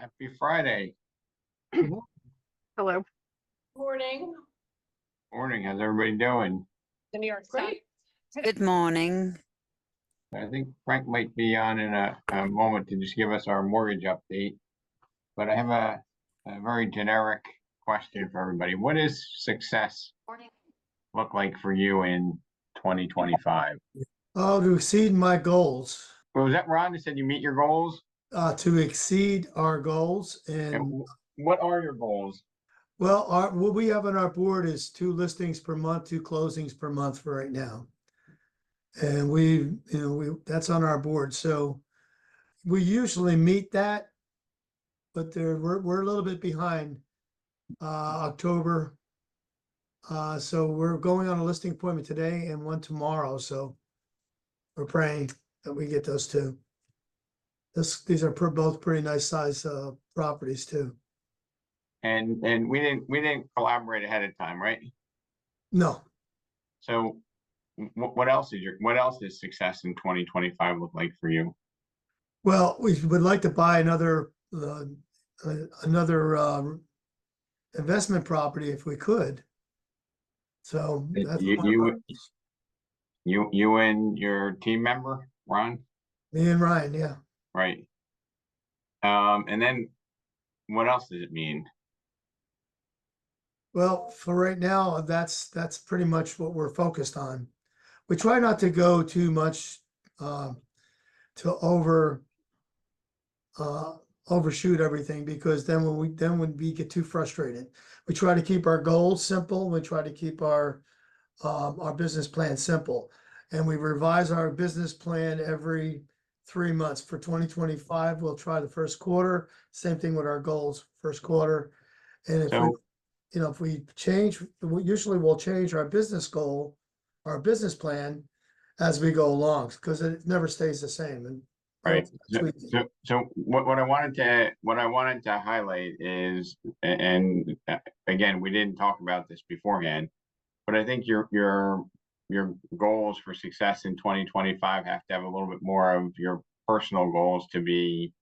Happy Friday. Hello. Morning. Morning. How's everybody doing? The New York Great. Good morning. I think Frank might be on in a moment to just give us our mortgage update. But I have a very generic question for everybody. What does success look like for you in 2025? Oh, to exceed my goals, Well, was that Ron that said you meet your goals? to exceed our goals. And And what are your goals? well, what we have on our board is 2 listings per month, 2 closings per month for right now. And that's on our board. So we usually meet that, but we're a little bit behind October. So we're going on a listing appointment today and one tomorrow. So we're praying that we get those 2. These are both pretty nice size properties too. And we didn't collaborate ahead of time, right? No, So what else does success in 2025 look like for you? well, we would like to buy another investment property if we could. So that's You and your team member, Ron, me and Ryan, yeah. right? And then what else does it mean? Well, for right now, that's pretty much what we're focused on. We try not to go too much to overshoot everything, because then when we get too frustrated, we try to keep our goals simple. We try to keep our business plan simple, and we revise our business plan every 3 months. For 2025, we'll try the first quarter. Same thing with our goals, first quarter. And if we change, usually we'll change our business goal, our business plan as we go along, because it never stays the same. And Right. So what I wanted to highlight is, and again, we didn't talk about this beforehand, but I think your goals for success in 2025 have to have a little bit more of your personal goals to be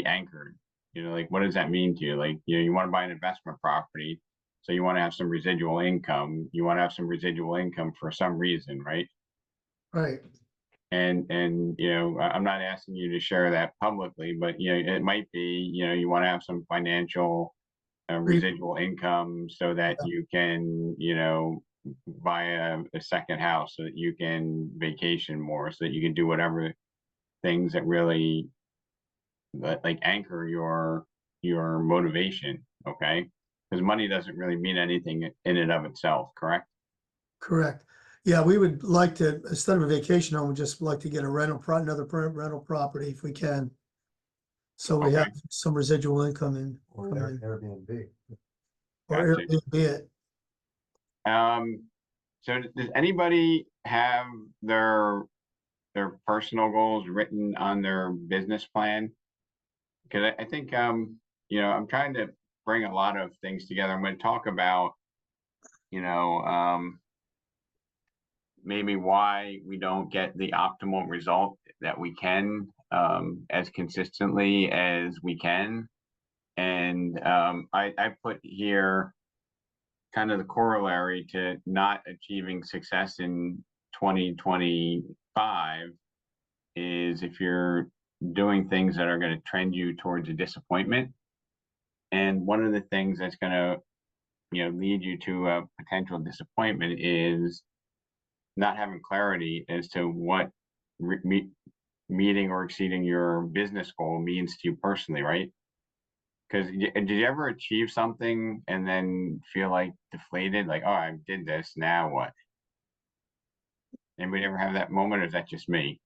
anchored. Like, what does that mean to you? Like, you want to buy an investment property, so you want to have some residual income. You want to have some residual income for some reason, right? Right. And I'm not asking you to share that publicly, but it might be, you want to have some financial residual income so that you can, buy a second house, so that you can vacation more, so that you can do whatever things that really like anchor your motivation. Okay, because money doesn't really mean anything in and of itself, correct? Correct. Yeah, we would like to, instead of a vacation home, we'd just like to get another rental property if we can. So we have some residual income in. Or Airbnb. Or Gotcha. Airbnb it. So does anybody have their personal goals written on their business plan? Because I think I'm trying to bring a lot of things together. I'm going to talk about maybe why we don't get the optimal result that we can as consistently as we can. And I put here kind of the corollary to not achieving success in 2025 is if you're doing things that are going to trend you towards a disappointment. And one of the things that's going to lead you to a potential disappointment is not having clarity as to what meeting or exceeding your business goal means to you personally, right? Because did you ever achieve something and then feel like deflated, like, oh, I did this, now what? Anybody ever have that moment, or is that just me?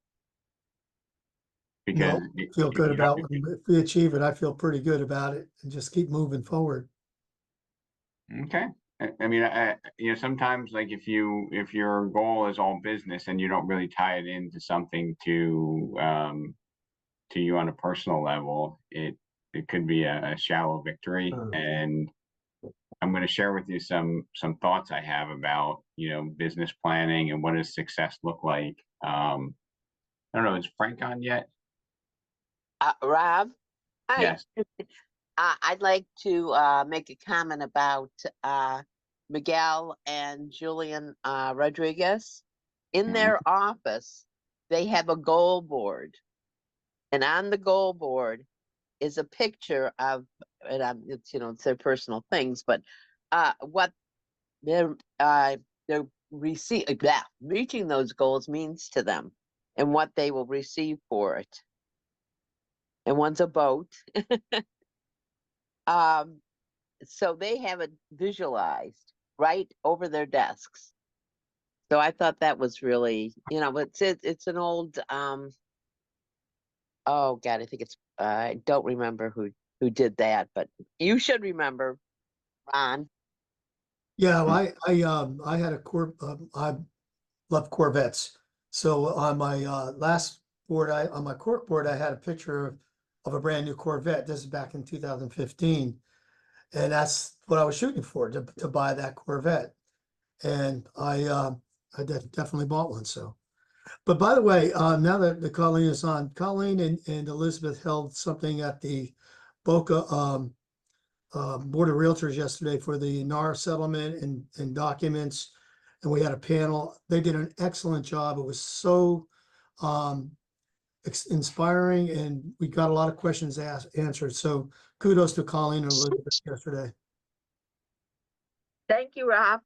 Because No, feel good about it. If we achieve it, I feel pretty good about it, and just keep moving forward. Okay. I mean, sometimes, like, if your goal is all business and you don't really tie it into something to you on a personal level, it could be a shallow victory. And I'm going to share with you some thoughts I have about business planning and what does success look like. I don't know, is Frank on yet? Rob? Hi, Yes. I'd like to make a comment about Miguel and Julian Rodriguez. In Mhm. their office, they have a goal board, and on the goal board is a picture of, and it's it's their personal things, but what they're reaching those goals means to them, and what they will receive for it. And one's a boat. Um, so they have it visualized right over their desks. So I thought that was really, it's an old oh God, I think it's I don't remember who did that, but you should remember, Ron. Yeah, well, I had a I love Corvettes. So on my last board, on my cork board, I had a picture of a brand new Corvette. This is back in 2015. And that's what I was shooting for, to buy that Corvette. And I definitely bought one. So, but by the way, now that the Colleen is on, Colleen and Elizabeth held something at the Boca Board of Realtors yesterday for the NAR settlement and documents. And we had a panel. They did an excellent job. It was so um, inspiring, and we got a lot of questions answered. So kudos to Colleen and Elizabeth yesterday. Thank you, Rob.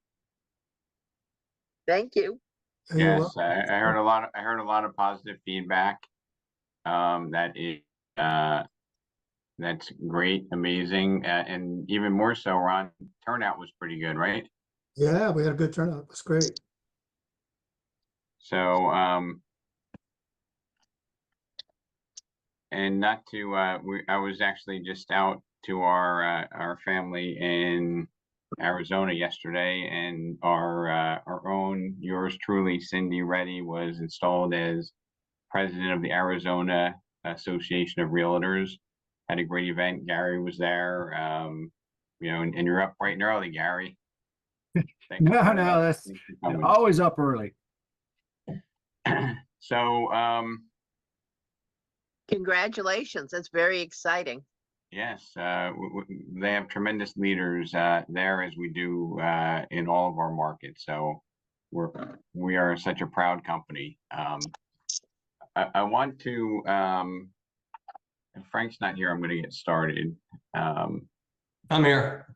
Thank you. And you're Yes, welcome. I heard a lot. I heard a lot of positive feedback. That is that's great, amazing, and even more so, Ron. Turnout was pretty good, right? Yeah, we had a good turnout. It was great. So, and not to, I was actually just out to our family in Arizona yesterday, and our own, yours truly, Cindy Reddy, was installed as president of the Arizona Association of Realtors. Had a great event. Gary was there. And you're up bright and early, Gary. No, that's always up early. So, Congratulations. That's very exciting. yes, they have tremendous leaders there, as we do in all of our markets. So we are such a proud company. I want to, if Frank's not here, I'm going to get started. I'm here.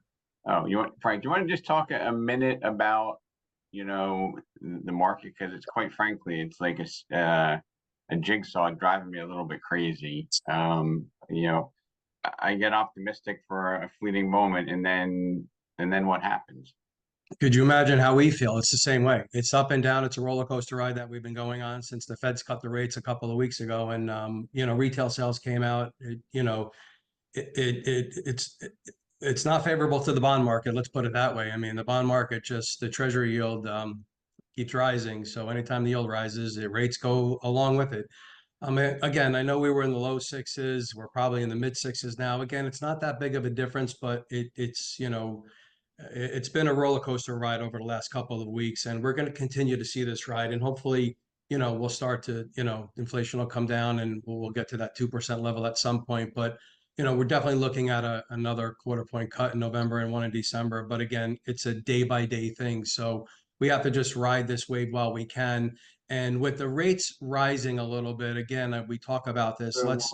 Oh, Frank, do you want to just talk a minute about, the market? Because it's, quite frankly, it's like a jigsaw driving me a little bit crazy. I get optimistic for a fleeting moment, and then what happens? Could you imagine how we feel? It's the same way. It's up and down. It's a roller coaster ride that we've been going on since the Feds cut the rates a couple of weeks ago. And retail sales came out. It's not favorable to the bond market. Let's put it that way. I mean, the bond market, just the treasury yield keeps rising. So anytime the yield rises, the rates go along with it. Again, I know we were in the low sixes. We're probably in the mid sixes now. Again, it's not that big of a difference, but it's been a roller coaster ride over the last couple of weeks, and we're going to continue to see this ride. And hopefully, we'll start to, inflation will come down, and we'll get to that 2% level at some point. But we're definitely looking at another quarter point cut in November and one in December. But again, it's a day by day thing, so we have to just ride this wave while we can. And with the rates rising a little bit, again, we talk about this. Let's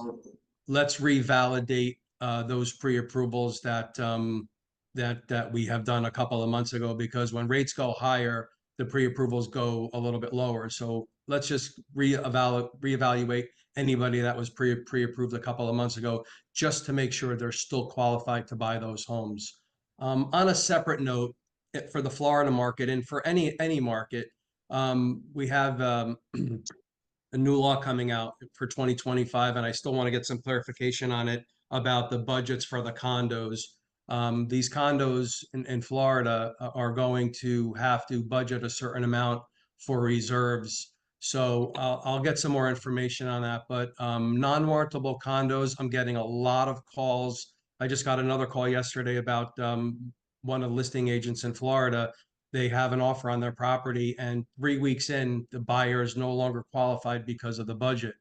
revalidate those pre-approvals that we have done a couple of months ago, because when rates go higher, the pre-approvals go a little bit lower. So let's just reevaluate anybody that was pre-approved a couple of months ago, just to make sure they're still qualified to buy those homes. On a separate note, for the Florida market and for any market, we have a new law coming out for 2025, and I still want to get some clarification on it about the budgets for the condos. These condos in Florida are going to have to budget a certain amount for reserves. So I'll get some more information on that. But non-warrantable condos, I'm getting a lot of calls. I just got another call yesterday about one of the listing agents in Florida. They have an offer on their property, and 3 weeks in, the buyer is no longer qualified because of the budget.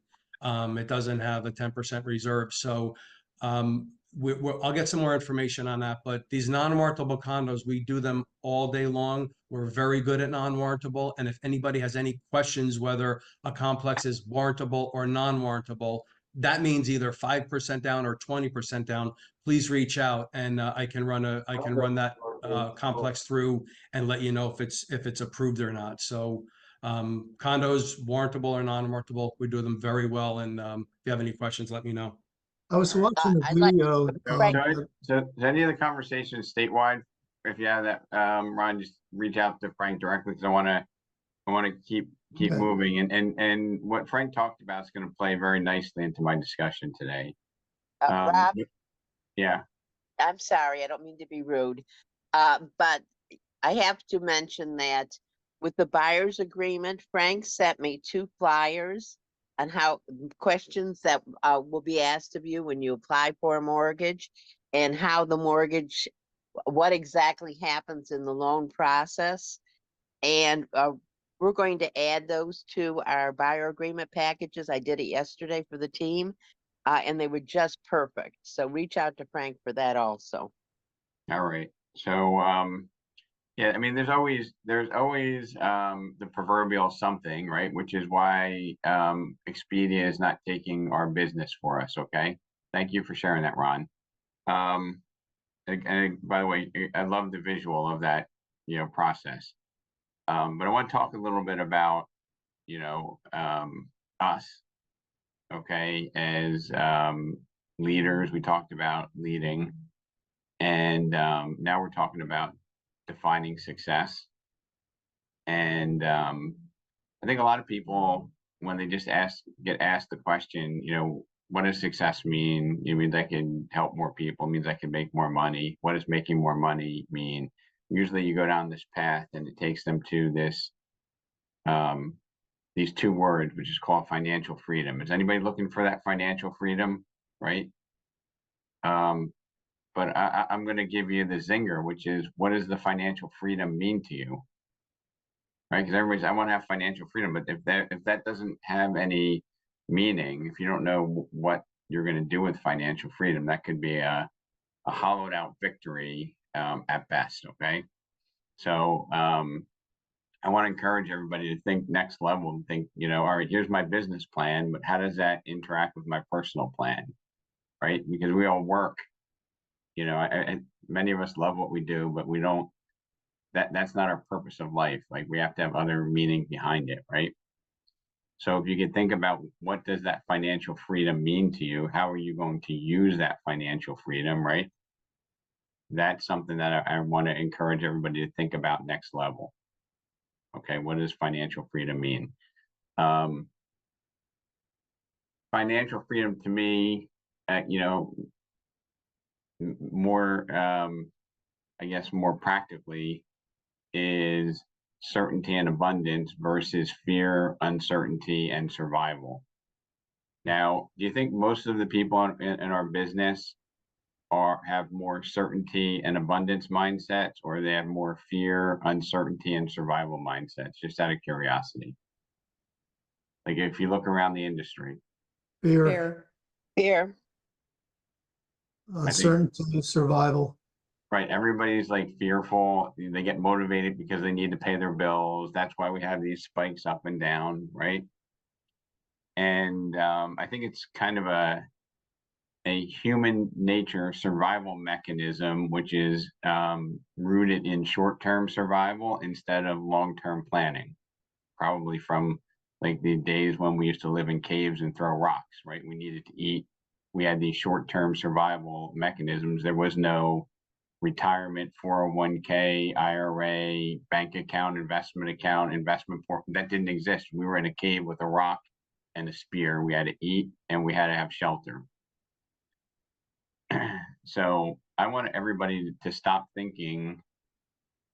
It doesn't have a 10% reserve. So I'll get some more information on that, but these non-warrantable condos, we do them all day long. We're very good at non-warrantable. And if anybody has any questions whether a complex is warrantable or non-warrantable, that means either 5% down or 20% down. Please reach out and I can run that complex through and let you know if it's approved or not. So condos, warrantable or non-warrantable, we do them very well. And if you have any questions, let me know. I was watching a I'd like video. Frank- So is any of the conversations statewide? If you have that, Ron, just reach out to Frank directly, because I want to keep Okay. moving. And what Frank talked about is going to play very nicely into my discussion today. Rob, Yeah, I'm sorry, I don't mean to be rude. But I have to mention that with the buyer's agreement, Frank sent me 2 flyers on how questions that will be asked of you when you apply for a mortgage, and how the mortgage, what exactly happens in the loan process. And we're going to add those to our buyer agreement packages. I did it yesterday for the team, and they were just perfect. So reach out to Frank for that also. all right. So yeah, I mean, there's always the proverbial something, right? Which is why Expedia is not taking our business for us. Okay, thank you for sharing that, Ron. And by the way, I love the visual of that, process. But I want to talk a little bit about, us, okay, as leaders. We talked about leading, and now we're talking about defining success. And I think a lot of people, when they just get asked the question, what does success mean? It means I can help more people, it means I can make more money. What does making more money mean? Usually you go down this path and it takes them to this these 2 words, which is called financial freedom. Is anybody looking for that financial freedom? Right. But I'm going to give you the zinger, which is, what does the financial freedom mean to you? Right? Because everybody's, I want to have financial freedom, but if that doesn't have any meaning, if you don't know what you're going to do with financial freedom, that could be a hollowed out victory at best. Okay, so I want to encourage everybody to think next level and think, all right, here's my business plan, but how does that interact with my personal plan? Right? Because we all work. Many of us love what we do, but we don't. That's not our purpose of life. Like, we have to have other meaning behind it, right? So if you can think about, what does that financial freedom mean to you? How are you going to use that financial freedom, right? That's something that I want to encourage everybody to think about next level. Okay, what does financial freedom mean? Financial freedom to me, more, I guess more practically, is certainty and abundance versus fear, uncertainty, and survival. Now, do you think most of the people in our business have more certainty and abundance mindsets, or they have more fear, uncertainty, and survival mindsets? Just out of curiosity. Like, if you look around the industry. Fear, Here, uncertainty, survival. Right, everybody's like fearful. They get motivated because they need to pay their bills. That's why we have these spikes up and down, right? And I think it's kind of a human nature survival mechanism, which is rooted in short-term survival instead of long-term planning. Probably from like the days when we used to live in caves and throw rocks, right? We needed to eat. We had these short-term survival mechanisms. There was no retirement, 401k, IRA, bank account, investment that didn't exist. We were in a cave with a rock and a spear. We had to eat and we had to have shelter. So I want everybody to stop thinking,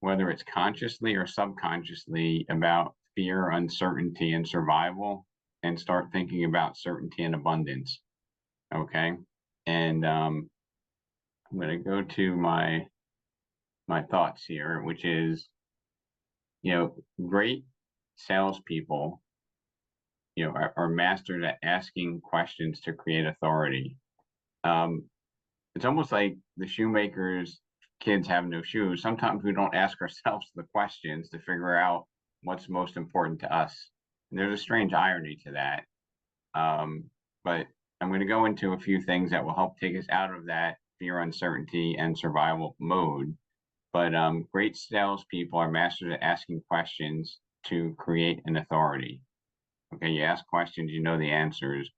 whether it's consciously or subconsciously, about fear, uncertainty, and survival, and start thinking about certainty and abundance. Okay. And I'm going to go to my thoughts here, which is, great salespeople, are masters at asking questions to create authority. it's almost like the shoemaker's kids have no shoes. Sometimes we don't ask ourselves the questions to figure out what's most important to us. And there's a strange irony to that. But I'm going to go into a few things that will help take us out of that fear, uncertainty, and survival mode. But great salespeople are masters at asking questions to create an authority. Okay, you ask questions, you know the answers,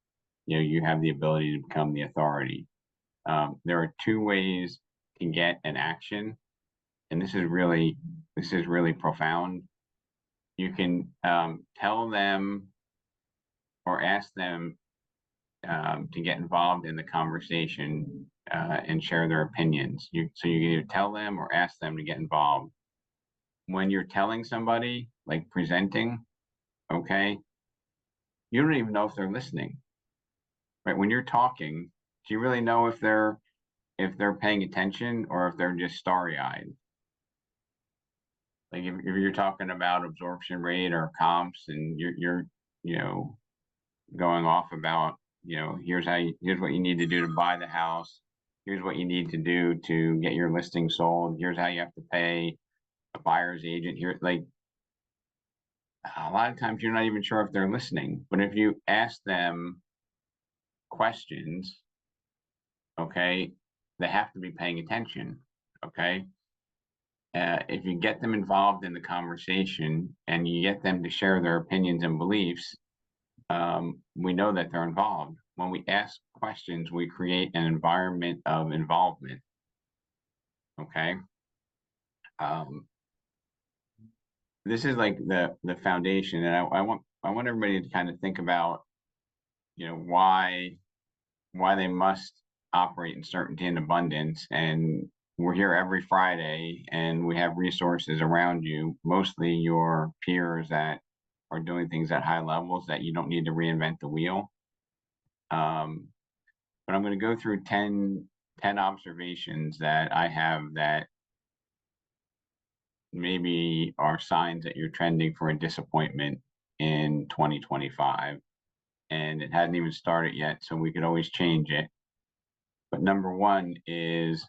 you have the ability to become the authority. There are two ways to get an action, and this is really profound. You can tell them or ask them to get involved in the conversation and share their opinions. So you can either tell them or ask them to get involved. When you're telling somebody, like presenting, okay, you don't even know if they're listening, right? When you're talking, do you really know if they're paying attention or if they're just starry-eyed? Like if you're talking about absorption rate or comps and you're going off about, here's what you need to do to buy the house. Here's what you need to do to get your listing sold. Here's how you have to pay a buyer's agent here. Like a lot of times you're not even sure if they're listening, but if you ask them questions, okay, they have to be paying attention. Okay. If you get them involved in the conversation and you get them to share their opinions and beliefs, we know that they're involved. When we ask questions, we create an environment of involvement. Okay. This is like the foundation, and I want everybody to kind of think about, why they must operate in certainty and abundance. And we're here every Friday, and we have resources around you, mostly your peers that are doing things at high levels that you don't need to reinvent the wheel. But I'm going to go through 10 observations that I have that maybe are signs that you're trending for a disappointment in 2025. And it hasn't even started yet, so we could always change it. But number one is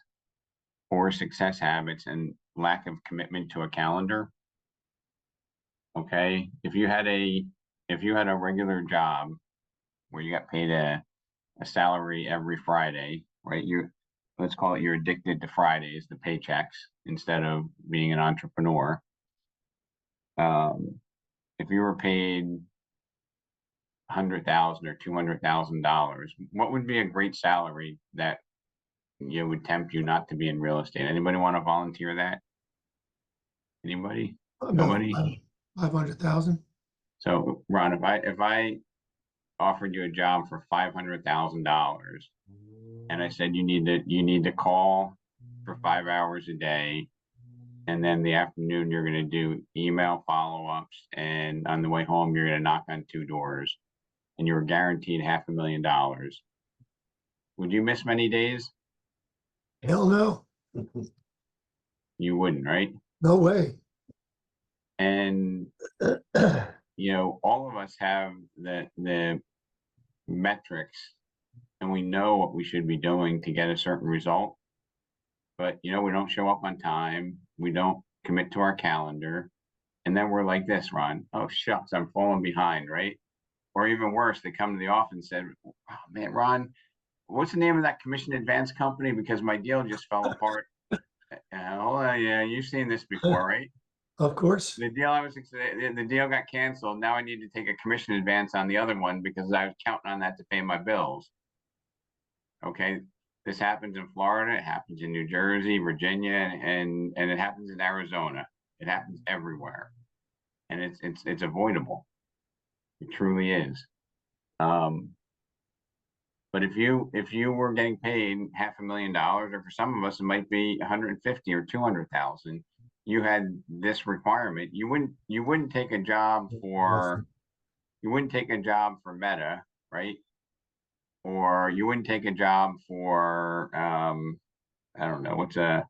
poor success habits and lack of commitment to a calendar. Okay, if you had a regular job where you got paid a salary every Friday, right? Let's call it, you're addicted to Fridays, the paychecks, instead of being an entrepreneur. If you were paid $100,000 or $200,000, what would be a great salary that would tempt you not to be in real estate? Anybody want to volunteer that? Anybody? Nobody? 500,000. So Ron, if I offered you a job for $500,000 and I said you need to call for 5 hours a day, and then the afternoon you're going to do email follow-ups, and on the way home you're going to knock on 2 doors, and you were guaranteed $500,000, would you miss many days? Hell no. You wouldn't, right? No way. And all of us have the metrics, and we know what we should be doing to get a certain result. But we don't show up on time, we don't commit to our calendar, and then we're like this, Ron. Oh shucks, I'm falling behind, right? Or even worse, they come to the office and said, oh man, Ron, what's the name of that commission advance company? Because my deal just fell apart. Oh yeah, you've seen this before, right? Of course. The deal got canceled. Now I need to take a commission advance on the other one because I was counting on that to pay my bills. Okay, this happens in Florida, it happens in New Jersey, Virginia, and it happens in Arizona. It happens everywhere, and it's avoidable. It truly is. But if you were getting paid $500,000, or for some of us it might be 150 or 200,000, you had this requirement. You wouldn't take a job for Meta, right? Or you wouldn't take a job for I don't know, what's a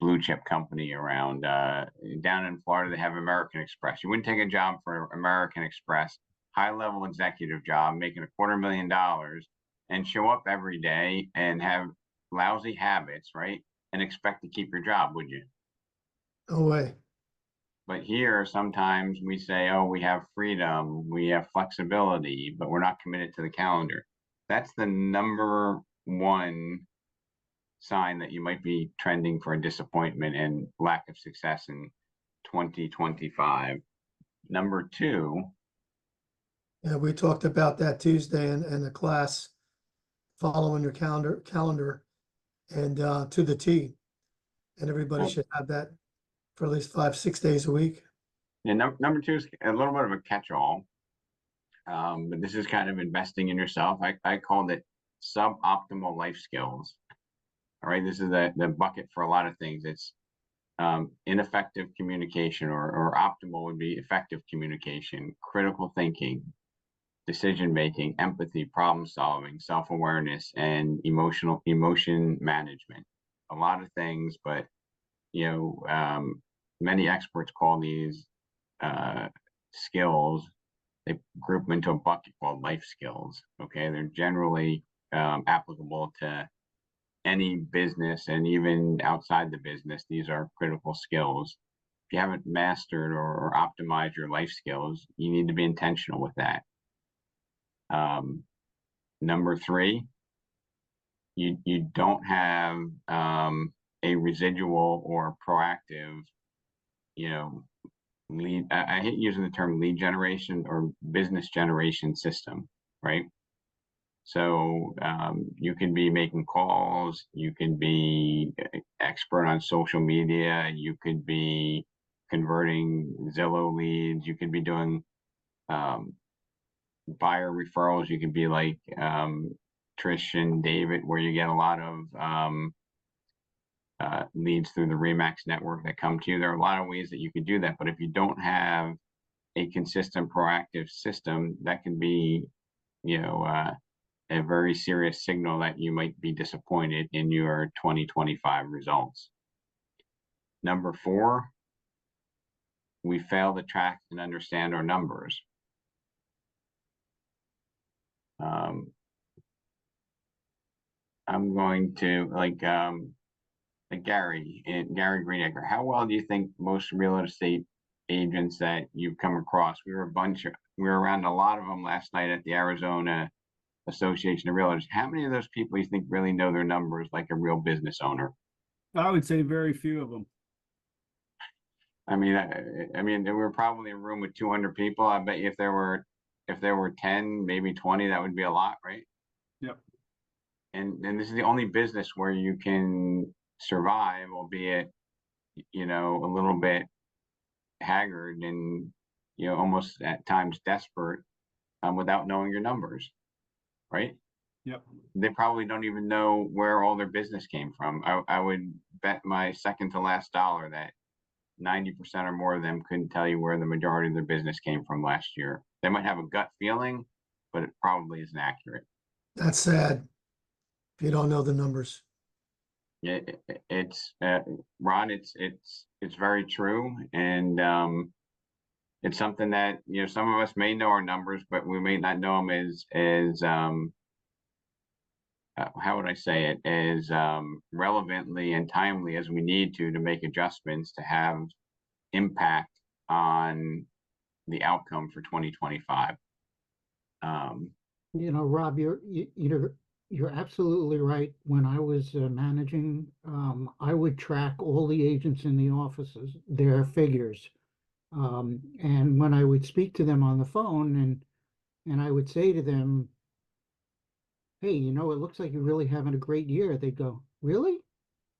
blue chip company around down in Florida. They have American Express. You wouldn't take a job for American Express, high level executive job, making $250,000, and show up every day and have lousy habits, right? And expect to keep your job, would you? No way. But here, sometimes we say, oh, we have freedom, we have flexibility, but we're not committed to the calendar. That's the number one sign that you might be trending for a disappointment and lack of success in 2025. Number two, Yeah, we talked about that Tuesday in the class, following your calendar and to the T. And everybody Well- should have that for at least 5-6 days a week. and number two is a little bit of a catch-all. But this is kind of investing in yourself. I called it suboptimal life skills. All right, this is the bucket for a lot of things. It's ineffective communication, or optimal would be effective communication, critical thinking, decision making, empathy, problem solving, self-awareness, and emotion management. A lot of things, but many experts call these skills, they group them into a bucket called life skills. Okay, they're generally applicable to any business, and even outside the business, these are critical skills. If you haven't mastered or optimized your life skills, you need to be intentional with that. Number three, you don't have a residual or proactive, lead. I hate using the term lead generation or business generation system, right? So you can be making calls, you can be expert on social media, you could be converting Zillow leads, you could be doing buyer referrals, you could be like Trish and David, where you get a lot of leads through the Remax network that come to you. There are a lot of ways that you could do that, but if you don't have a consistent proactive system, that can be, a very serious signal that you might be disappointed in your 2025 results. Number four, we fail to track and understand our numbers. I'm going to like Gary Greenacre. How well do you think most real estate agents that you've come across? We were around a lot of them last night at the Arizona Association of Realtors. How many of those people you think really know their numbers like a real business owner? I would say very few of them. I mean, there were probably a room with 200 people. I bet you if there were 10, maybe 20, that would be a lot, right? Yep. And this is the only business where you can survive, albeit, a little bit haggard and, almost at times desperate, without knowing your numbers, right? Yep. They probably don't even know where all their business came from. I would bet my second to last dollar that 90% or more of them couldn't tell you where the majority of their business came from last year. They might have a gut feeling, but it probably isn't accurate. That's sad if you don't know the numbers. Yeah, it's Ron. It's very true, and it's something that some of us may know our numbers, but we may not know them as how would I say it, as relevantly and timely as we need to make adjustments to have impact on the outcome for 2025. Rob, you're absolutely right. When I was managing, I would track all the agents in the offices, their figures. And when I would speak to them on the phone and I would say to them, hey, it looks like you're really having a great year. They'd go, really?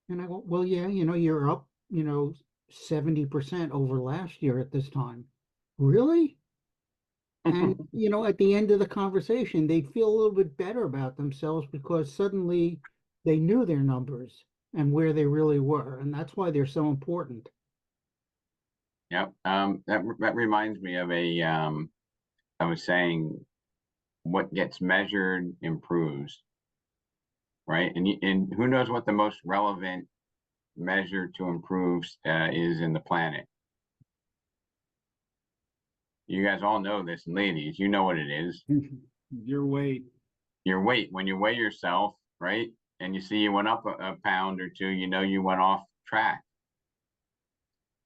And I go, well, yeah, you're up, 70% over last year at this time. Really? And, at the end of the conversation, they'd feel a little bit better about themselves because suddenly they knew their numbers and where they really were. And that's why they're so important. Yep. That reminds me of I was saying, what gets measured improves, right? And who knows what the most relevant measure to improve is in the planet. You guys all know this, and ladies, you know what it is. Your weight. Your weight. When you weigh yourself, right? and you see you went up a pound or two, you know you went off track.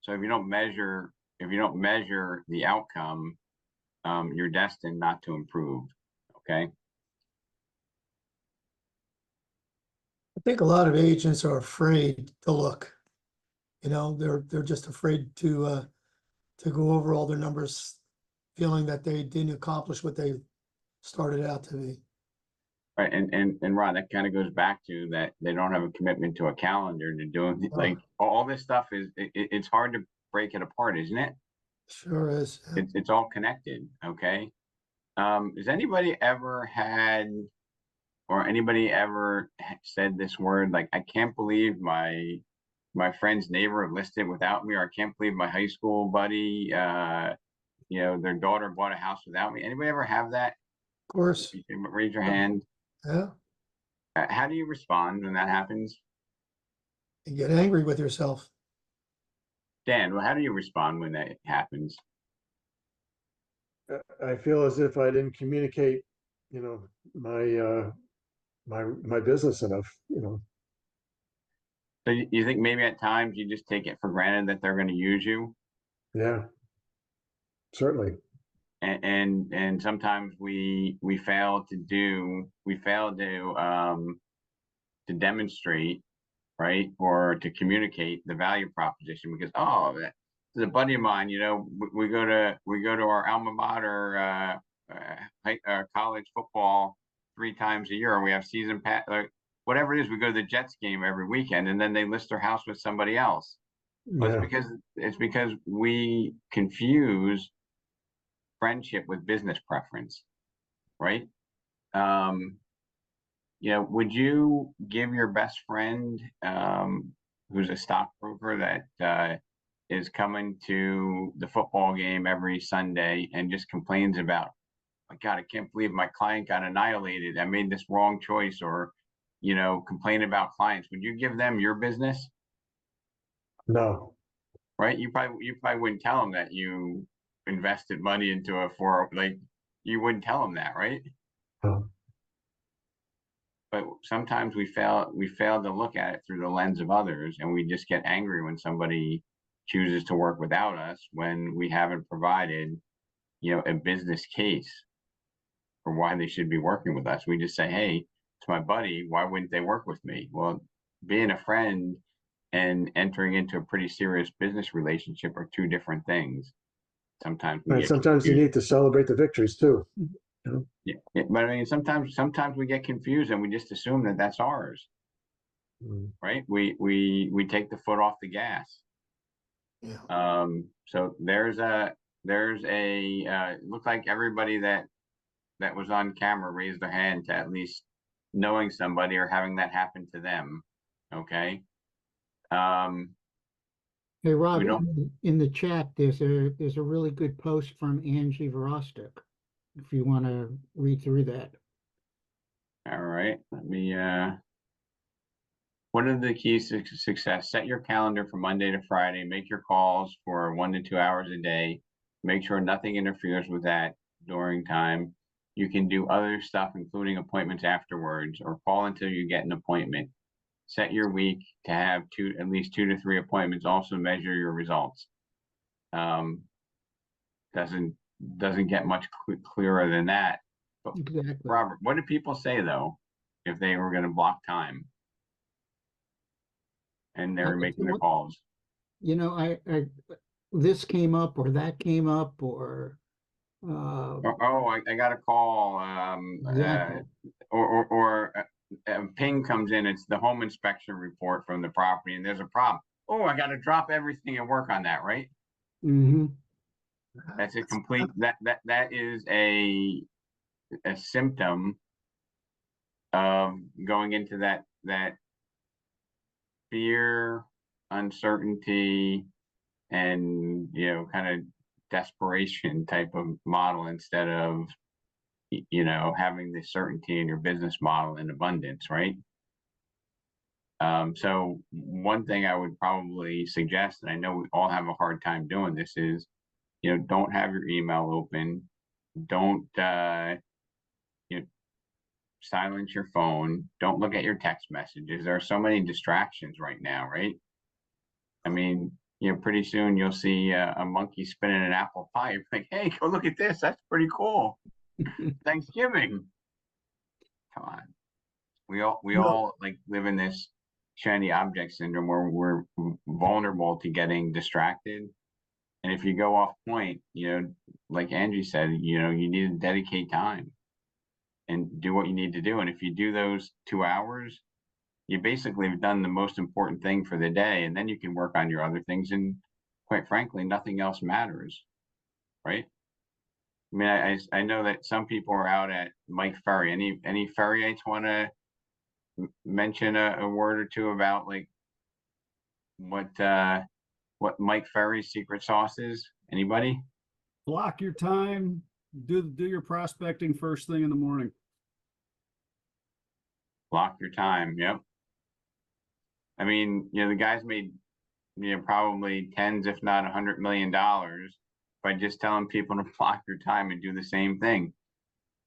So if you don't measure the outcome, you're destined not to improve. Okay. I think a lot of agents are afraid to look. You know, they're just afraid to go over all their numbers, feeling that they didn't accomplish what they started out to be. Right, and Ron, that kind of goes back to that they don't have a commitment to a calendar to doing like all this stuff it's hard to break it apart, isn't it? Sure is. Yeah. It's all connected. Okay. Has anybody ever had, or anybody ever said this word like, I can't believe my friend's neighbor listed without me, or I can't believe my high school buddy, their daughter bought a house without me. Anybody ever have that? Of course. You can raise your hand. Yeah. How do you respond when that happens? You get angry with yourself. Dan, well, how do you respond when that happens? I feel as if I didn't communicate, my business enough, So you think maybe at times you just take it for granted that they're going to use you? Yeah, certainly. And sometimes we fail to demonstrate, right, or to communicate the value proposition, because this is a buddy of mine, we go to our alma mater college football 3 times a year, or we have season pass, whatever it is, we go to the Jets game every weekend, and then they list their house with somebody else. Well, Yeah. it's because we confuse friendship with business preference, right? Would you give your best friend, who's a stockbroker that is coming to the football game every Sunday and just complains about, my God, I can't believe my client got annihilated, I made this wrong choice, or complain about clients, would you give them your business? No. Right? You probably wouldn't tell them that you invested money into a you wouldn't tell them that, right? No. But sometimes we fail to look at it through the lens of others, and we just get angry when somebody chooses to work without us, when we haven't provided a business case for why they should be working with us. We just say, hey, it's my buddy, why wouldn't they work with me? Well, being a friend and entering into a pretty serious business relationship are 2 different things. Sometimes we And get sometimes you confused. need to celebrate the victories too. Yeah, but I mean, sometimes we get confused and we just assume that that's ours, Mm. right? We take the foot off the gas. Yeah. So there's a looked like everybody that was on camera raised their hand to at least knowing somebody or having that happen to them. Okay. Hey, Rob, We don't. in the chat, there's a really good post from Angie Verostek, if you want to read through that. All right. Let me. What are the keys to success? Set your calendar from Monday to Friday. Make your calls for 1 to 2 hours a day. Make sure nothing interferes with that during time. You can do other stuff, including appointments afterwards, or call until you get an appointment. Set your week to have at least 2 to 3 appointments. Also measure your results. Doesn't get much clearer than that. But Exactly. Robert, what do people say though, if they were going to block time and they were making their calls? I this came up or that came up or I got a call, exactly. or a ping comes in. It's the home inspection report from the property, and there's a problem. Oh, I got to drop everything and work on that, right? Mm-hmm. That's a complete. That is a symptom of going into that fear, uncertainty, and kind of desperation type of model, instead of having the certainty in your business model in abundance, right? So one thing I would probably suggest, and I know we all have a hard time doing this, is don't have your email open. Don't silence your phone, don't look at your text messages. There are so many distractions right now, right? I mean, pretty soon you'll see a monkey spinning an apple pie. You're like, hey, go look at this. That's pretty cool. Thanksgiving. Come on. We No. all like live in this shiny object syndrome where we're vulnerable to getting distracted. And if you go off point, like Angie said, you need to dedicate time and do what you need to do. And if you do those 2 hours, you basically have done the most important thing for the day. And then you can work on your other things. And quite frankly, nothing else matters. Right. I mean, I know that some people are out at Mike Ferry. Any Ferryites want to mention a word or two about like what Mike Ferry's secret sauce is? Anybody? Block your time, do your prospecting first thing in the morning. Block your time. Yep. I mean, the guy's made, probably tens, if not $100 million by just telling people to block your time and do the same thing.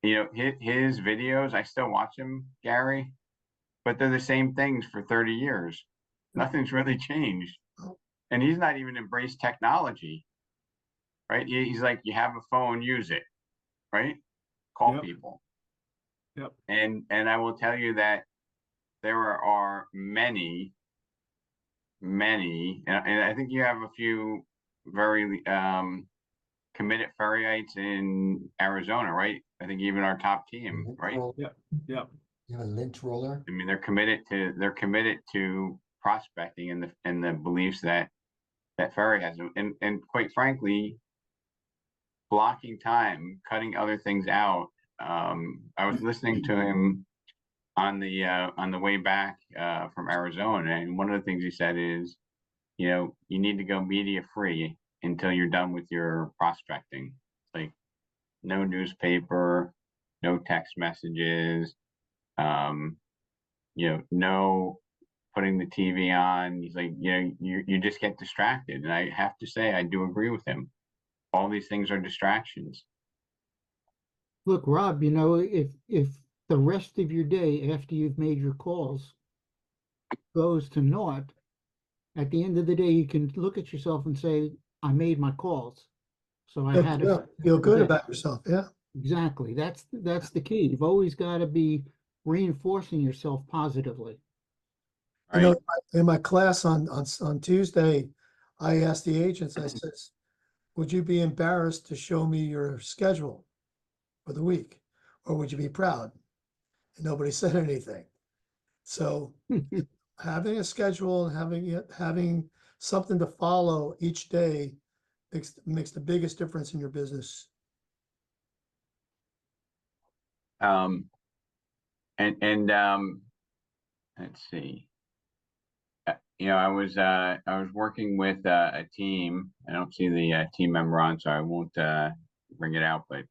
His videos, I still watch them, Gary, but they're the same things for 30 years. Nothing's really changed. And he's not even embraced technology, right? He's like, you have a phone, use it, right? Call people. Yep. And I will tell you that there are many, and I think you have a few very committed Ferryites in Arizona, right? I think even our top team, right? Yep. Yep. You have a lint roller? I mean, they're committed to prospecting and the beliefs that Ferry has, and quite frankly, blocking time, cutting other things out. I was listening to him on the way back from Arizona, and one of the things he said is, you need to go media free until you're done with your prospecting. Like no newspaper, no text messages, no putting the TV on. He's like, you just get distracted. And I have to say, I do agree with him. All these things are distractions. Look, Rob, if the rest of your day after you've made your calls goes to naught, at the end of the day, you can look at yourself and say, I made my calls. So I had Yeah, feel good about yourself. Yeah. Exactly. That's the key. You've always got to be reinforcing yourself positively. Right? In my class on Tuesday, I asked the agents, I says, would you be embarrassed to show me your schedule for the week? Or would you be proud? And nobody said anything. So having a schedule and having something to follow each day makes the biggest difference in your business. Let's see. I was working with a team. I don't see the team member on, so I won't bring it out. But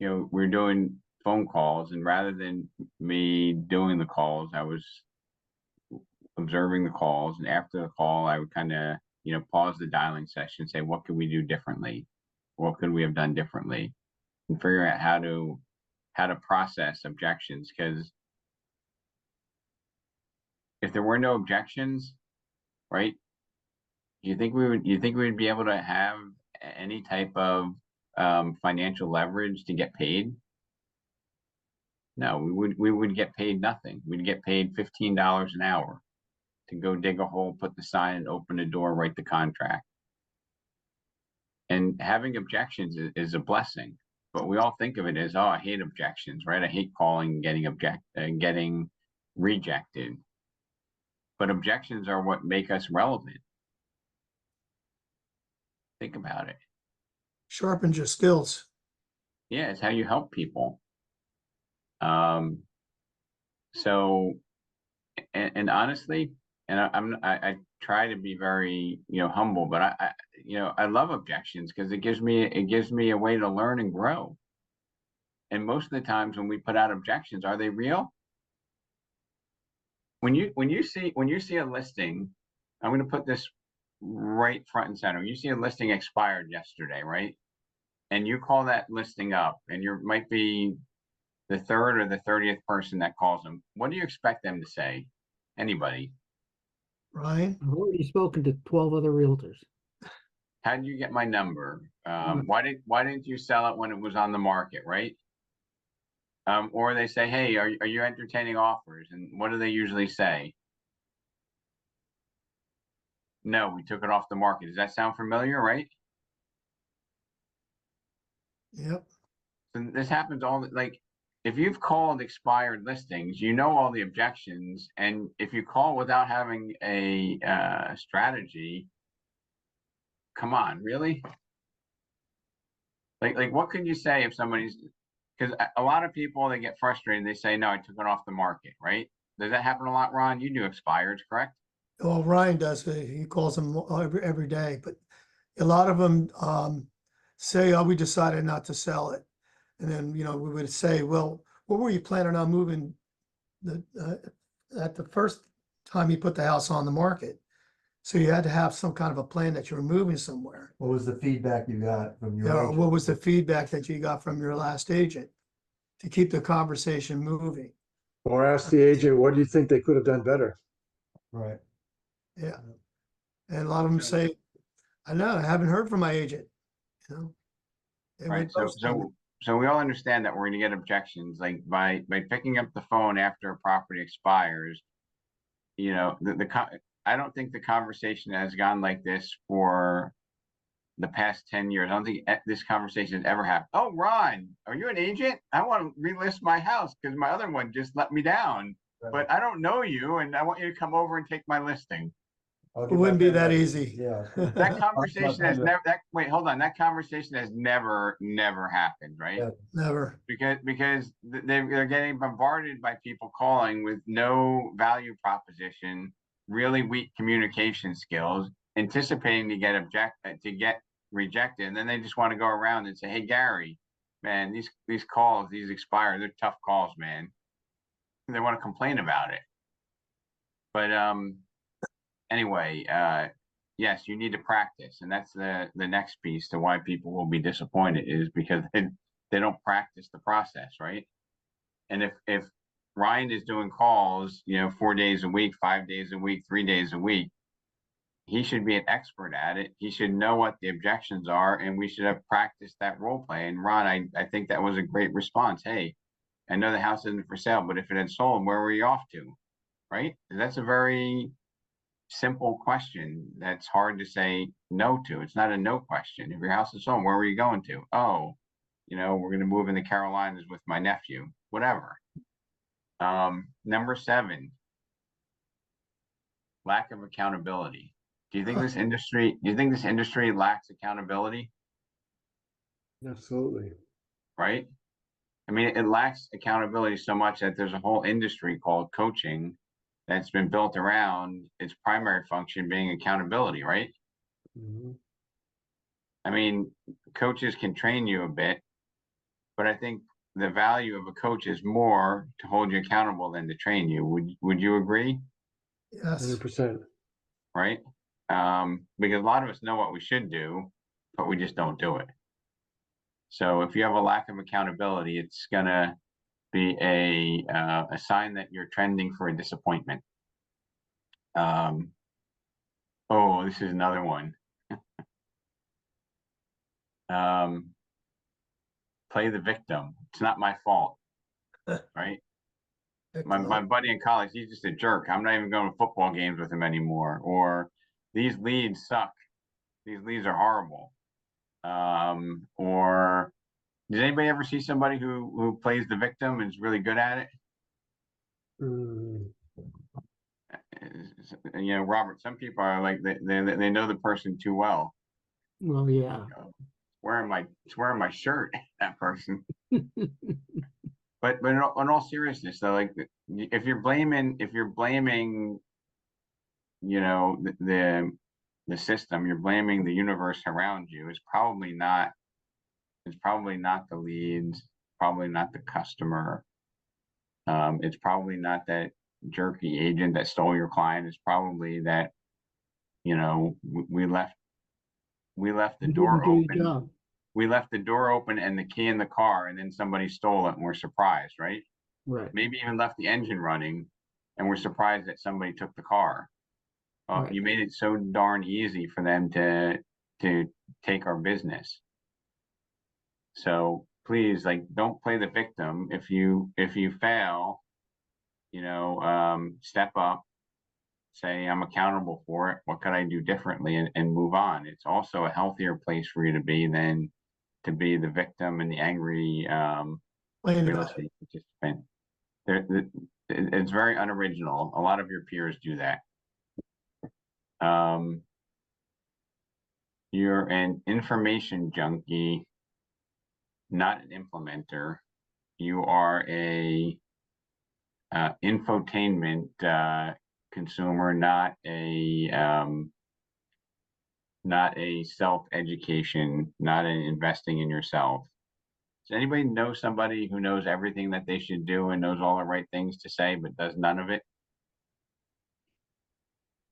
we're doing phone calls, and rather than me doing the calls, I was observing the calls. And after the call, I would kind of pause the dialing session and say, what could we do differently? What could we have done differently? And figure out how to process objections, because if there were no objections, right? You think we'd be able to have any type of financial leverage to get paid? No, we would get paid nothing. We'd get paid $15 an hour to go dig a hole, put the sign, and open the door, write the contract. And having objections is a blessing, but we all think of it as, oh, I hate objections, right? I hate calling and getting rejected. But objections are what make us relevant. Think about it. Sharpens your skills. Yeah, it's how you help people. So, and honestly, and I try to be very humble, but I love objections because it gives me a way to learn and grow. And most of the times when we put out objections, are they real? When you see a listing, I'm going to put this right front and center. You see a listing expired yesterday, right? And you call that listing up, and you might be the third or the 30th person that calls them, what do you expect them to say? Anybody? Ryan? I've already spoken to 12 other realtors. How did you get my number? Right. Why didn't you sell it when it was on the market, right? Or they say, hey, are you entertaining offers? And what do they usually say? No, we took it off the market. Does that sound familiar, right? Yep. So this happens like, if you've called expired listings, you know all the objections, and if you call without having a strategy, come on, really? Like what can you say if somebody's, because a lot of people, they get frustrated, they say, no, I took it off the market, right? Does that happen a lot, Ron? You do expireds, correct? Well, Ryan does, he calls them every day, but a lot of them, say, oh, we decided not to sell it. And then, we would say, well, what were you planning on moving at the first time you put the house on the market? So you had to have some kind of a plan that you were moving somewhere. What was the feedback you got from your Or agent? what was the feedback that you got from your last agent to keep the conversation moving? Or ask the agent, what do you think they could have done better? Right. Yeah. And a lot of them say, I know, I haven't heard from my agent, They Right, would ghost me. so we all understand that we're gonna get objections, like by picking up the phone after a property expires. I don't think the conversation has gone like this for the past 10 years. I don't think this conversation has ever happened. Oh, Ron, are you an agent? I want to relist my house because my other one just let me down. But I don't know you, and I want you to come over and take my listing. It wouldn't be that easy. Yeah. That conversation has never, wait, hold on. That conversation has never happened, right? Yeah. Never. Because they're getting bombarded by people calling with no value proposition, really weak communication skills, anticipating to get rejected, and then they just want to go around and say, hey, Gary, man, these calls, these expire, they're tough calls, man. And they want to complain about it. But anyway, yes, you need to practice, and that's the next piece to why people will be disappointed, is because they don't practice the process, right? And if Ryan is doing calls, 4 days a week, 5 days a week, 3 days a week, he should be an expert at it. He should know what the objections are, and we should have practiced that role play. And Ron, I think that was a great response. Hey, I know the house isn't for sale, but if it had sold, where were you off to? Right? That's a very simple question that's hard to say no to. It's not a no question. If your house is sold, where were you going to? Oh, we're going to move in the Carolinas with my nephew, whatever. Number 7, lack of accountability. Do you think this industry lacks accountability? Absolutely. Right? I mean, it lacks accountability so much that there's a whole industry called coaching that's been built around its primary function being accountability, right? Mhm. I mean, coaches can train you a bit, but I think the value of a coach is more to hold you accountable than to train you. Would you agree? Yes. 100%. Right? Because a lot of us know what we should do, but we just don't do it. So if you have a lack of accountability, it's gonna be a sign that you're trending for a disappointment. Oh, this is another one. Play the victim. It's not my fault, right? My buddy in college, he's just a jerk. I'm not even going to football games with him anymore. Or these leads suck. These leads are horrible. Or did anybody ever see somebody who plays the victim and is really good at it? Mm. Robert, some people are like they know the person too well. Well, yeah. It's wearing my shirt, that person. But in all seriousness, though, like if you're blaming, the system, you're blaming the universe around you. It's probably not the leads, probably not the customer. It's probably not that jerky agent that stole your client. It's probably that, we left the You door didn't do your open. job. we left the door open and the key in the car, and then somebody stole it and we're surprised, right? Right. Maybe even left the engine running and we're surprised that somebody took the car. Well, Right. you made it so darn easy for them to take our business. So please, like, don't play the victim. If you fail, step up, say I'm accountable for it. What could I do differently, and move on. It's also a healthier place for you to be than to be the victim and the angry Playing real about it. estate participant. It's very unoriginal. A lot of your peers do that. You're an information junkie, not an implementer. You are a infotainment consumer, not a self-education, not an investing in yourself. Does anybody know somebody who knows everything that they should do and knows all the right things to say, but does none of it?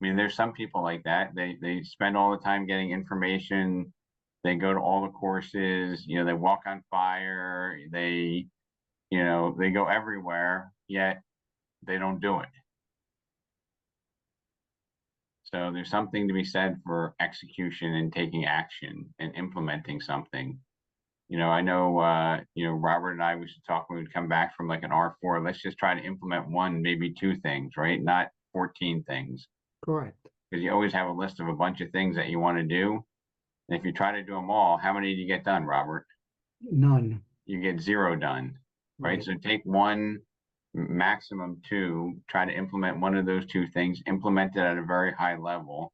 I mean, there's some people like that. They spend all the time getting information. They go to all the courses, they walk on fire. They go everywhere, yet they don't do it. So there's something to be said for execution and taking action and implementing something. I know, Robert and I, we should talk when we come back from like an R4. Let's just try to implement one, maybe two things, right? Not 14 things. Correct. Because you always have a list of a bunch of things that you want to do. And if you try to do them all, how many do you get done, Robert? None. You get 0 done, right? Right. So take one, maximum 2, try to implement one of those 2 things, implement it at a very high level,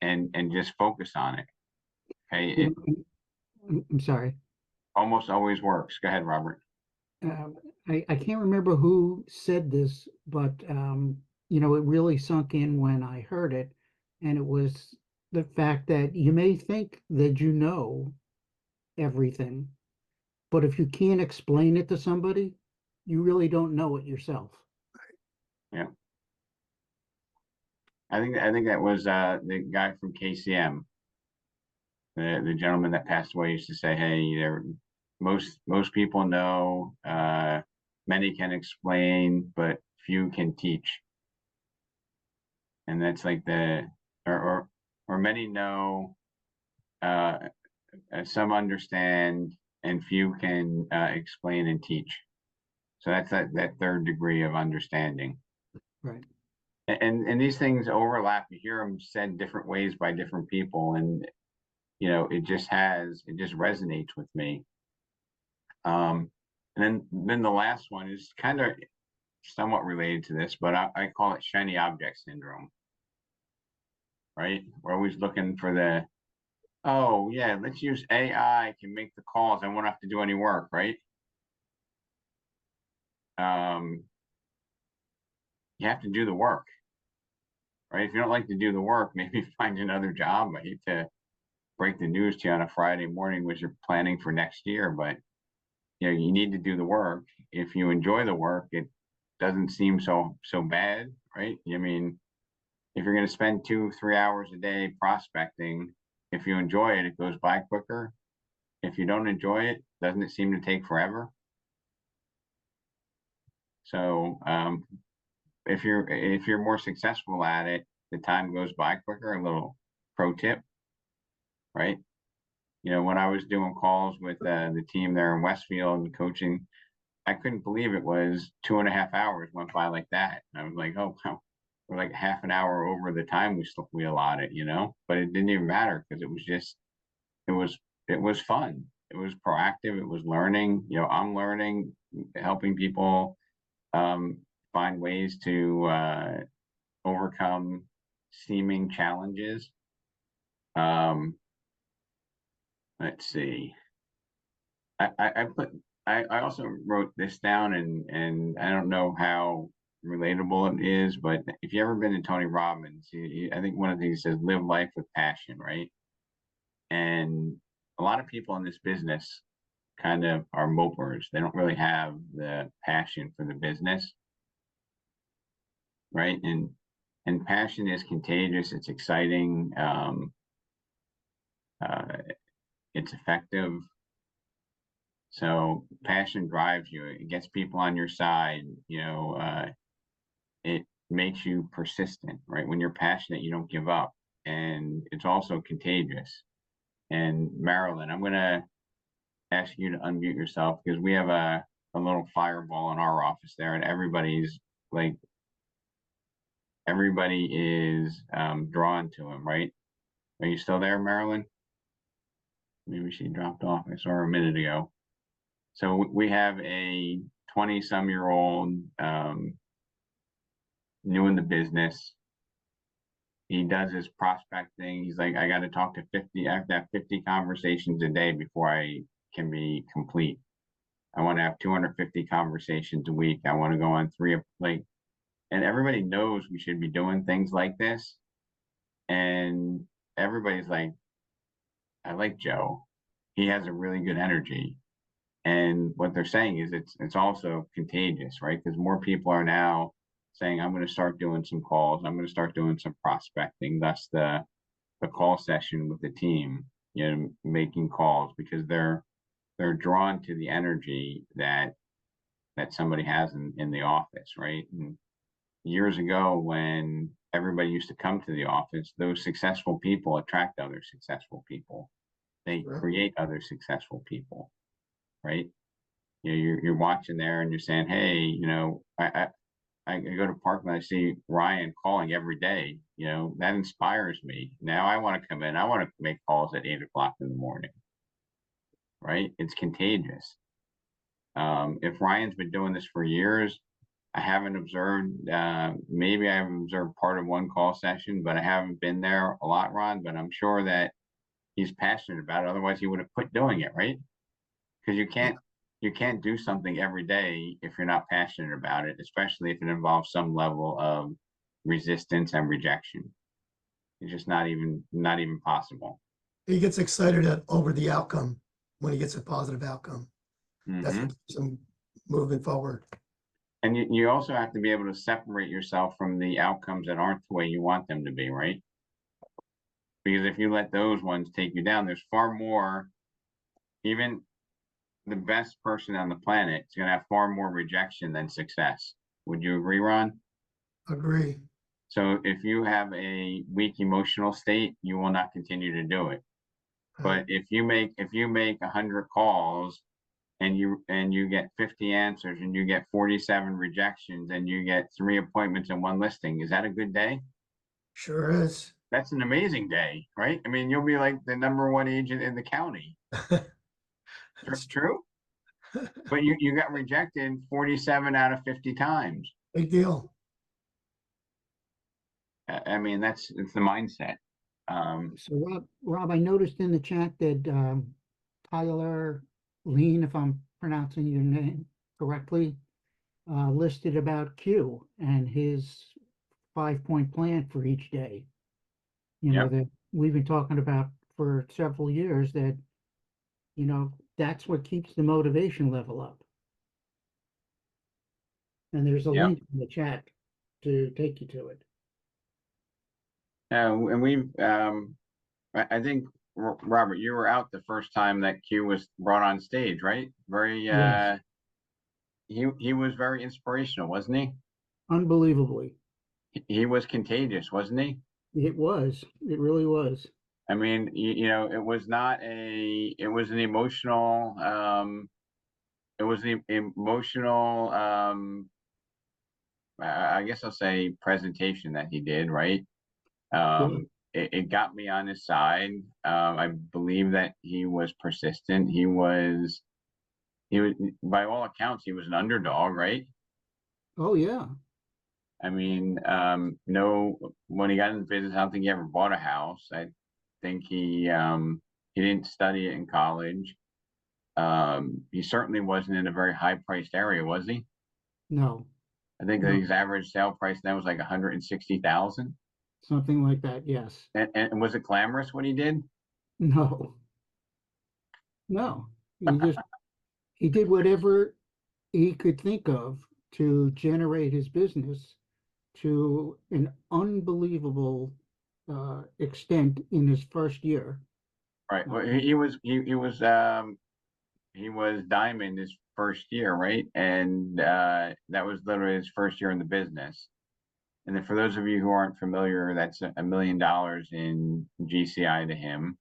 and just focus on it. Okay, it I'm sorry. almost always works. Go ahead, Robert. I can't remember who said this, but it really sunk in when I heard it, and it was the fact that you may think that you know everything, but if you can't explain it to somebody, you really don't know it yourself. Yeah. I think that was the guy from KCM, the gentleman that passed away, used to say, "Hey, most people know, many can explain, but few can teach." And that's like or many know, some understand, and few can explain and teach. So that's that third degree of understanding. Right. And these things overlap. You hear them said different ways by different people, and it just resonates with me. And then the last one is kind of somewhat related to this, but I call it shiny object syndrome. Right? We're always looking for oh yeah, let's use AI to make the calls. I won't have to do any work, right? You have to do the work, right? If you don't like to do the work, maybe find another job. I hate to break the news to you on a Friday morning as you're planning for next year, but you need to do the work. If you enjoy the work, it doesn't seem so bad, right? I mean, if you're going to spend 2-3 hours a day prospecting, if you enjoy it, it goes by quicker. If you don't enjoy it, doesn't it seem to take forever? So if you're more successful at it, the time goes by quicker. A little pro tip, right? When I was doing calls with the team there in Westfield and coaching, I couldn't believe it was 2.5 hours went by like that. And I was like, oh, wow, we're like half an hour over the time we allotted, but it didn't even matter because it was fun. It was proactive. It was learning. I'm learning, helping people find ways to overcome seeming challenges. Let's see. I also wrote this down, and I don't know how relatable it is, but if you ever been to Tony Robbins, I think one of the things he says, live life with passion, right? And a lot of people in this business kind of are mopers. They don't really have the passion for the business, right? And passion is contagious. It's exciting. It's effective. So passion drives you. It gets people on your side. It makes you persistent, right? When you're passionate, you don't give up, and it's also contagious. And Marilyn, I'm gonna ask you to unmute yourself because we have a little fireball in our office there, and everybody is drawn to him, right? Are you still there, Marilyn? Maybe she dropped off. I saw her a minute ago. So we have a 20-some-year-old new in the business. He does his prospecting. He's like, I got to talk to 50. I have to have 50 conversations a day before I can be complete. I want to have 250 conversations a week. I want to go on and everybody knows we should be doing things like this. And everybody's like, I like Joe. He has a really good energy. And what they're saying is it's also contagious, right? Because more people are now saying, I'm going to start doing some calls. I'm going to start doing some prospecting. Thus the call session with the team, making calls because they're drawn to the energy that somebody has in the office, right? And years ago, when everybody used to come to the office, those successful people attract other successful people. They create other successful people, right? You're watching there and you're saying, hey, I go to Parkland, I see Ryan calling every day. That inspires me. Now I want to come in. I want to make calls at 8 o'clock in the morning, right? It's contagious. If Ryan's been doing this for years, I haven't observed, maybe I haven't observed part of one call session, but I haven't been there a lot, Ron, but I'm sure that he's passionate about it. Otherwise he would have quit doing it, right? Because you can't do something every day if you're not passionate about it, especially if it involves some level of resistance and rejection. It's just not even possible. He gets excited over the outcome when he gets a positive outcome. That's what keeps him moving forward. And you also have to be able to separate yourself from the outcomes that aren't the way you want them to be, right? Because if you let those ones take you down, there's far more, even the best person on the planet is going to have far more rejection than success. Would you agree, Ron? Agree. So if you have a weak emotional state, you will not continue to do it. But if you make 100 calls and you get 50 answers and you get 47 rejections and you get 3 appointments and 1 listing, is that a good day? Sure is. That's an amazing day, right? I mean, you'll be like the #1 agent in the county. That's true. But you got rejected 47 out of 50 times. Big deal. I mean, it's the mindset. So Rob, I noticed in the chat that Tyler Lean, if I'm pronouncing your name correctly, listed about Q and his 5-point plan for each day. That we've been talking about for several years, that that's what keeps the motivation level up. And there's a link in the chat to take you to it. And we've, I think, Robert, you were out the first time that Q was brought on stage, right? Yes. He was very inspirational, wasn't he? Unbelievably. He was contagious, wasn't he? It was. It really was. I mean, it was not it was an emotional, I guess I'll say presentation that he did, right? It got me on his side. I believe that he was persistent. He was, by all accounts, he was an underdog, right? Oh yeah. I mean, no, when he got into business, I don't think he ever bought a house. I think he didn't study it in college. He certainly wasn't in a very high-priced area, was he? No. I think his average sale price then was like 160,000. Something like that, yes. And was it glamorous what he did? No. He did whatever he could think of to generate his business to an unbelievable extent in his first year. Right. Well, he was he was diamond his first year, right? And that was literally his first year in the business. And then for those of you who aren't familiar, that's $1 million in GCI to him.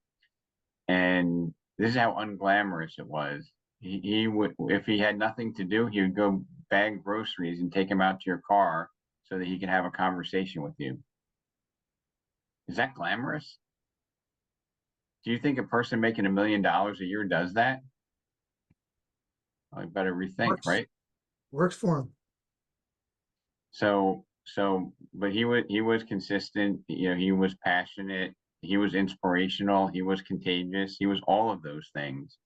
And this is how unglamorous it was. He would, if he had nothing to do, he would go bag groceries and take them out to your car so that he can have a conversation with you. Is that glamorous? Do you think a person making $1 million a year does that? I better rethink, Works. right? Works for him. But he was consistent, you know, he was passionate, he was inspirational, he was contagious, he was all of those things.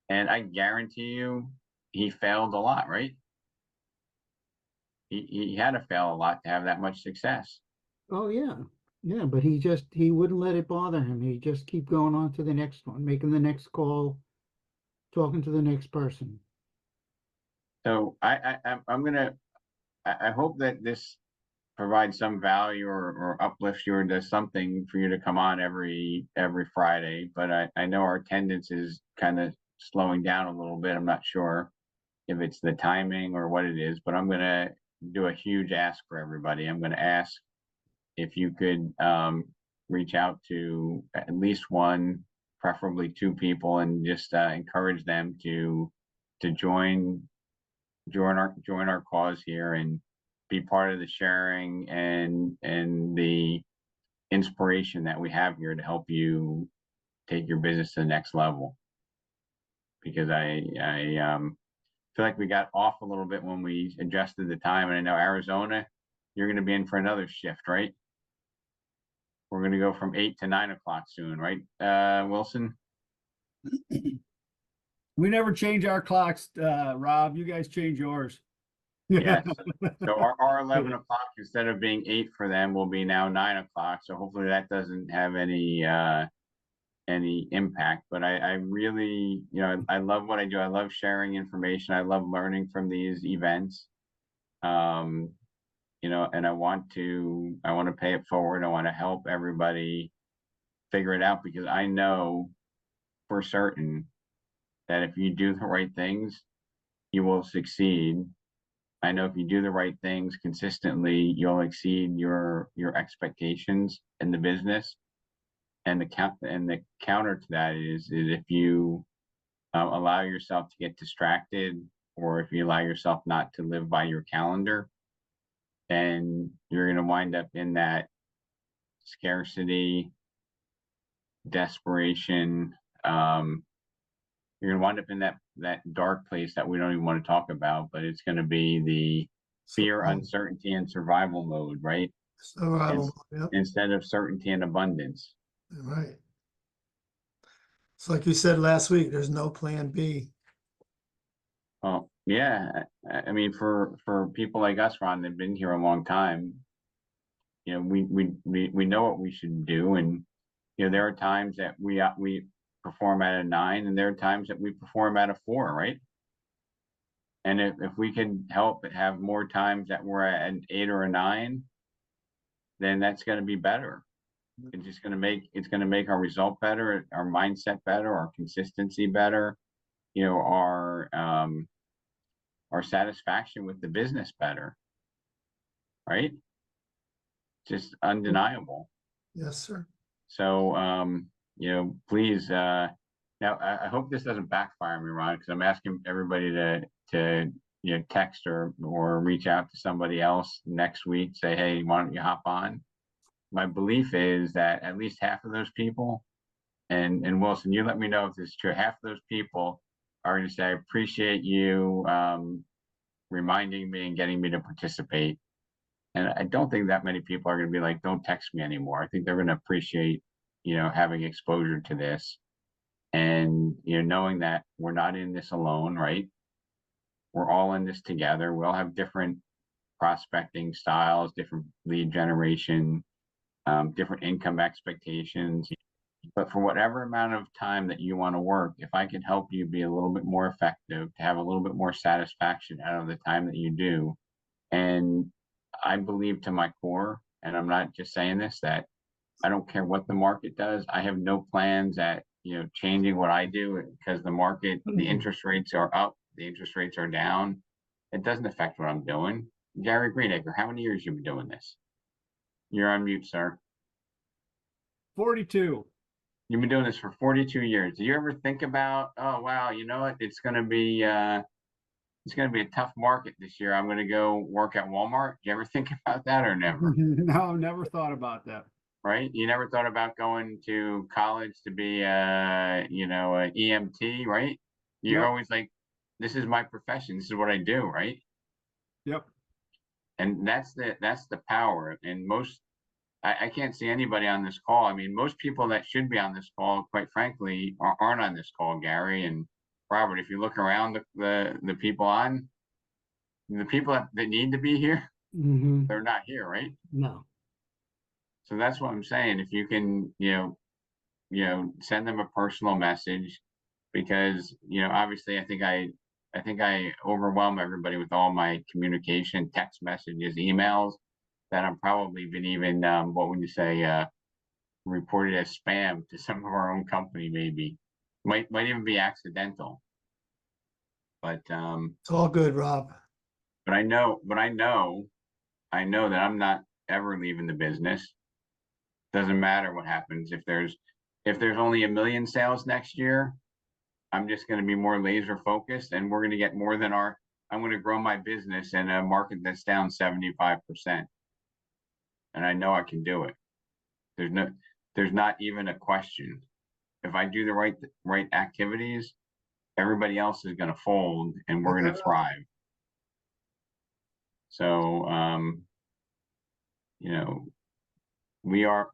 And I guarantee you, he failed a lot, right? He had to fail a lot to have that much success. Oh, yeah. Yeah, but he wouldn't let it bother him. He just keep going on to the next one, making the next call, talking to the next person. So I'm gonna, I hope that this provides some value or uplifts you or does something for you to come on every Friday. But I know our attendance is kind of slowing down a little bit. I'm not sure if it's the timing or what it is, but I'm gonna do a huge ask for everybody. I'm gonna ask if you could reach out to at least one, preferably two people, and just encourage them to join our cause here and be part of the sharing and the inspiration that we have here to help you take your business to the next level. Because I feel like we got off a little bit when we adjusted the time, and I know Arizona, you're going to be in for another shift, right? We're going to go from 8 to 9 o'clock soon, right, Wilson? We never change our clocks, Rob. You guys change yours. Yes. So our 11 o'clock, instead of being 8 for them, will be now 9 o'clock. So hopefully that doesn't have any impact. But I really, you know, I love what I do. I love sharing information. I love learning from these events. You know, and I want to pay it forward. I want to help everybody figure it out, because I know for certain that if you do the right things, you will succeed. I know if you do the right things consistently, you'll exceed your expectations in the business. And the counter to that is if you allow yourself to get distracted, or if you allow yourself not to live by your calendar, then you're going to wind up in that scarcity, desperation. You're going to wind up in that dark place that we don't even want to talk about, but it's going to be the fear, uncertainty, and survival mode, right? Survival. Yep. Instead of certainty and abundance. Right. It's like you said last week, there's no plan B. Well, yeah. I mean, for people like us, Ron, that've been here a long time, you know, we know what we should do. And, you know, there are times that we perform at a 9, and there are times that we perform at a 4, right? And if we can help have more times that we're at an 8 or a 9, then that's going to be better. It's just going to make our result better, our mindset better, our consistency better, you know, our satisfaction with the business better, right? Just undeniable. Yes, sir. So, you know, please, now I hope this doesn't backfire me, Ron, because I'm asking everybody to you know, text or reach out to somebody else next week, say, hey, why don't you hop on? My belief is that at least half of those people, and Wilson, you let me know if this is true, half of those people are going to say, I appreciate you reminding me and getting me to participate. And I don't think that many people are going to be like, don't text me anymore. I think they're going to appreciate, you know, having exposure to this, and, you know, knowing that we're not in this alone, right? We're all in this together. We all have different prospecting styles, different lead generation, different income expectations. But for whatever amount of time that you want to work, if I can help you be a little bit more effective, to have a little bit more satisfaction out of the time that you do. And I believe to my core, and I'm not just saying this, that I don't care what the market does. I have no plans at changing what I do because the market, the interest rates are up, the interest rates are down. It doesn't affect what I'm doing. Gary Greenacre, how many years you been doing this? You're on mute, sir. 42. You've been doing this for 42 years. Do you ever think about, oh wow, you know what? It's gonna be a tough market this year. I'm gonna go work at Walmart. You ever think about that or never? No, never thought about that. Right? You never thought about going to college to be a EMT, right? You're Yep. always like, this is my profession. This is what I do, right? Yep. And that's the power. And I can't see anybody on this call. I mean, most people that should be on this call, quite frankly, aren't on this call, Gary and Robert. If you look around the people on, the people that need to be here, Mhm. they're not here, right? No. So that's what I'm saying. If you can, send them a personal message, because obviously I think I overwhelm everybody with all my communication, text messages, emails, that I'm probably been even what would you say, reported as spam to some of our own company, maybe. Might even be accidental. But It's all good, Rob. I know that I'm not ever leaving the business. Doesn't matter what happens. If there's only 1 million sales next year, I'm just going to be more laser focused, and we're going to get more than I'm going to grow my business in a market that's down 75%. And I know I can do it. There's not even a question. If I do the right activities, everybody else is going to fold and we're going to thrive. So, we are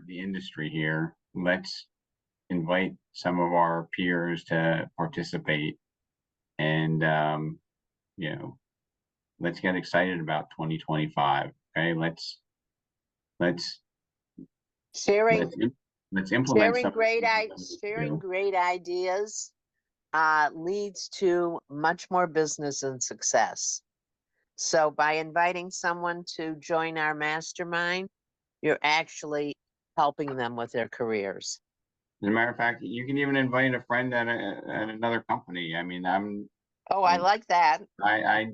the industry here. Let's invite some of our peers to participate, and let's get excited about 2025. Okay, let's Sharing, implement sharing some great, sharing great ideas leads to much more business and success. So by inviting someone to join our mastermind, you're actually helping them with their careers. As a matter of fact, you can even invite a friend at another company. I mean, Oh, I like that. I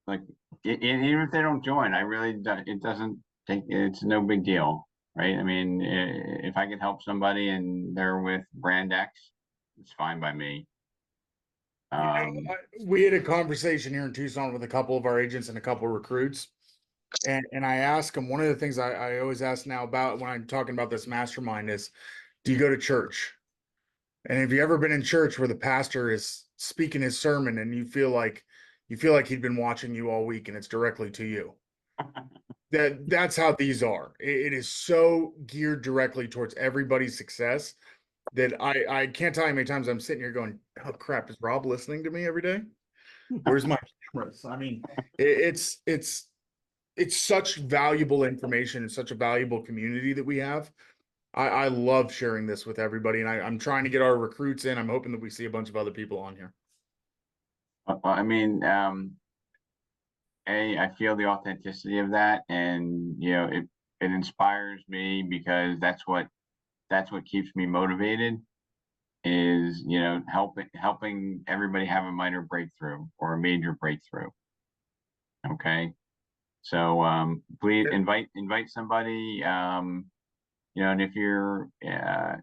like even if they don't join, I really it doesn't take, it's no big deal, right? I mean, if I can help somebody and they're with brand X, it's fine by me. We had a conversation here in Tucson with a couple of our agents and a couple of recruits. And I asked them, one of the things I always ask now about when I'm talking about this mastermind is, do you go to church? And have you ever been in church where the pastor is speaking his sermon and you feel like he'd been watching you all week and it's directly to you? That's how these are. It is so geared directly towards everybody's success that I can't tell you how many times I'm sitting here going, oh crap, is Rob listening to me every day? Where's my cameras? I mean, it's such valuable information and such a valuable community that we have. I love sharing this with everybody, and I'm trying to get our recruits in. I'm hoping that we see a bunch of other people on here. Well, I mean, I feel the authenticity of that, and it inspires me, because that's what keeps me motivated, is helping everybody have a minor breakthrough or a major breakthrough. Okay, so please invite somebody, and if you're if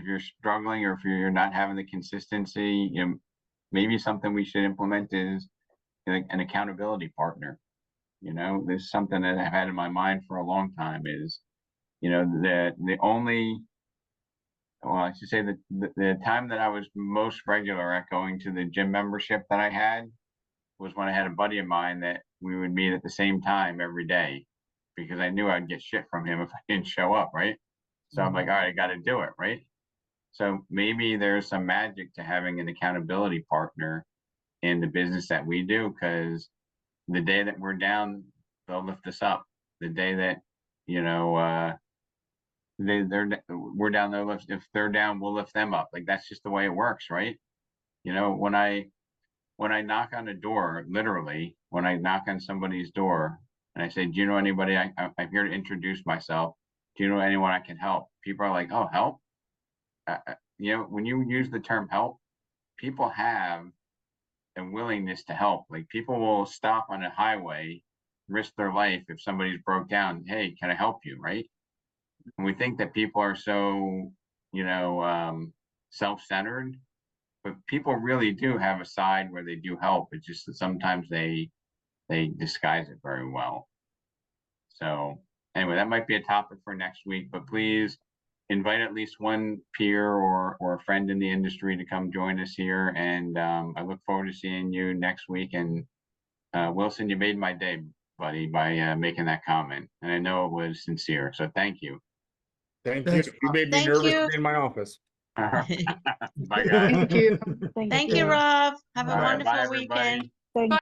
you're struggling, or if you're not having the consistency, maybe something we should implement is an accountability partner. This is something that I've had in my mind for a long time, is the only, well, I should say that the time that I was most regular at going to the gym membership that I had was when I had a buddy of mine that we would meet at the same time every day, because I knew I'd get shit from him if I didn't show up, right? So I'm like, all right, I got to do it, right? So maybe there's some magic to having an accountability partner in the business that we do, because the day that we're down, they'll lift us up. The day that we're down, they'll lift. If they're down, we'll lift them up. Like, that's just the way it works, right? When I knock on a door, literally, when I knock on somebody's door and I say, do you know anybody? I'm here to introduce myself. do you know anyone I can help? People are like, oh, help? You know, when you use the term help, people have a willingness to help. Like people will stop on a highway, risk their life if somebody's broke down. Hey, can I help you? Right? And we think that people are so, you know, self-centered, but people really do have a side where they do help. It's just that sometimes they disguise it very well. So anyway, that might be a topic for next week, but please invite at least one peer or a friend in the industry to come join us here. And I look forward to seeing you next week. And Wilson, you made my day, buddy, by making that comment. And I know it was sincere. So thank you. Thank Thanks, you. You made me Thank nervous you. to be in my office. Bye, guys. Thank you. Thank you, Rob. Have a All right, wonderful bye, weekend. everybody.